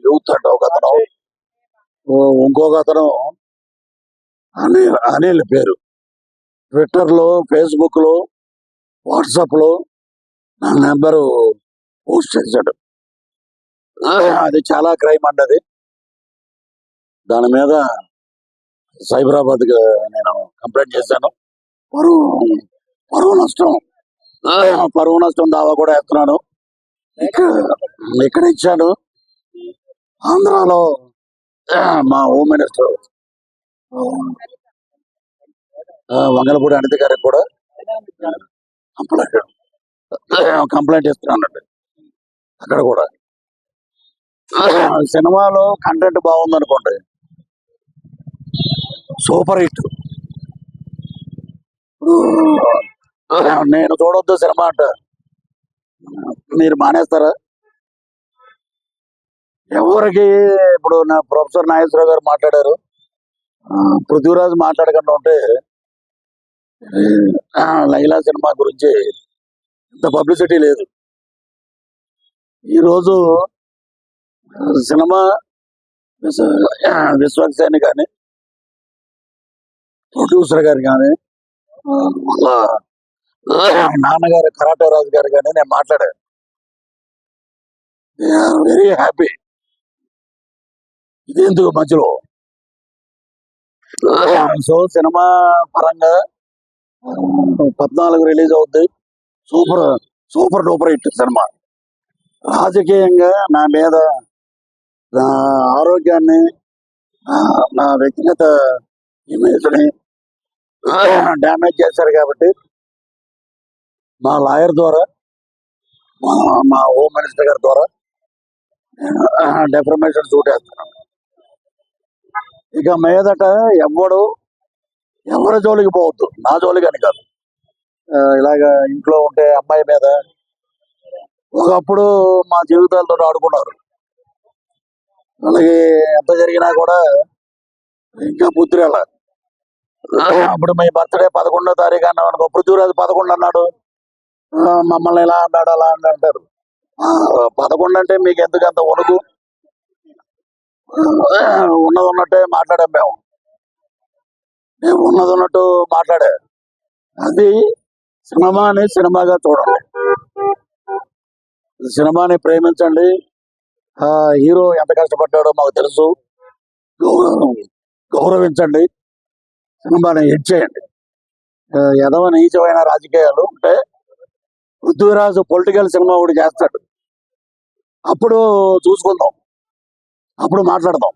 Youth అంటే ఒక అతను, ఇంకొక అతను అనిల్ పేరు ట్విట్టర్ లో, ఫేస్బుక్ లో, వాట్సాప్ లో నా నెంబరు పోస్ట్ చేశాడు. అది చాలా క్రైమ్ అండి. అది దాని మీద సైబరాబాద్ నేను కంప్లైంట్ చేశాను. పరువు పరువు నష్టం దావా కూడా వేస్తున్నాను. ఇక్కడ ఇచ్చాను. ఆంధ్రాలో మా హోమ్ మినిస్టర్ వంగలపూడి అనిత గారికి కూడా కంప్లైంట్ ఇస్తున్నానండి. అక్కడ కూడా సినిమాలో కంటెంట్ బాగుందనుకోండి, సూపర్ హిట్. నేను చూడొద్దు సినిమా అంట, మీరు మానేస్తారా? ఎవరికి ఇప్పుడు నా ప్రొఫెసర్ నాగేశ్వరరావు గారు మాట్లాడారు, పృథ్వీరాజ్ మాట్లాడకుండా ఉంటే లైలా సినిమా గురించి ఇంత పబ్లిసిటీ లేదు. ఈరోజు సినిమా విశ్వక్సేని కానీ, ప్రొడ్యూసర్ గారు కానీ, నాన్నగారు కరాటే రాజు గారు కానీ నేను మాట్లాడాను. Very happy. ఇదేందుకు మధ్యలో సో సినిమా పరంగా 14 రిలీజ్ అవుద్ది. Super duper hit cinema. రాజకీయంగా నా మీద, నా ఆరోగ్యాన్ని, నా వ్యక్తిగత ఇమేజ్ని డ్యామేజ్ చేశారు కాబట్టి మా లాయర్ ద్వారా, మా హోమ్ మినిస్టర్ గారి ద్వారా డెఫర్మేషన్ సూట్ వేస్తున్నాను. ఇక మీదట ఎవరి జోలికి పోవద్దు, నా జోలికి అని కాదు. ఇలాగ ఇంట్లో ఉంటే అమ్మాయి మీద ఒకప్పుడు మా జీవితాలతో ఆడుకున్నారు. అలాగే ఎంత జరిగినా కూడా ఇంకా బుద్ధి రాల. అప్పుడు మీ బర్త్డే 11వ తారీఖు అన్నాడు అనుకో, పృథ్వీరాజు 11 అన్నాడు, మమ్మల్ని ఎలా అన్నాడు అలా అని అంటారు. 11 అంటే మీకు ఎందుకు అంత వణుకు? ఉన్నది ఉన్నట్టే మాట్లాడాం మేము. నేను ఉన్నది ఉన్నట్టు మాట్లాడా. అది సినిమాని సినిమాగా చూడండి, సినిమాని ప్రేమించండి. హీరో ఎంత కష్టపడ్డాడో మాకు తెలుసు, గౌరవించండి. సినిమాని హిట్ చేయండి. ఎదవ నీచమైన రాజకీయాలు ఉంటే పృథ్వీరాజు పొలిటికల్ సినిమా ఒకటి చేస్తాడు, అప్పుడు చూసుకుందాం, అప్పుడు మాట్లాడదాం.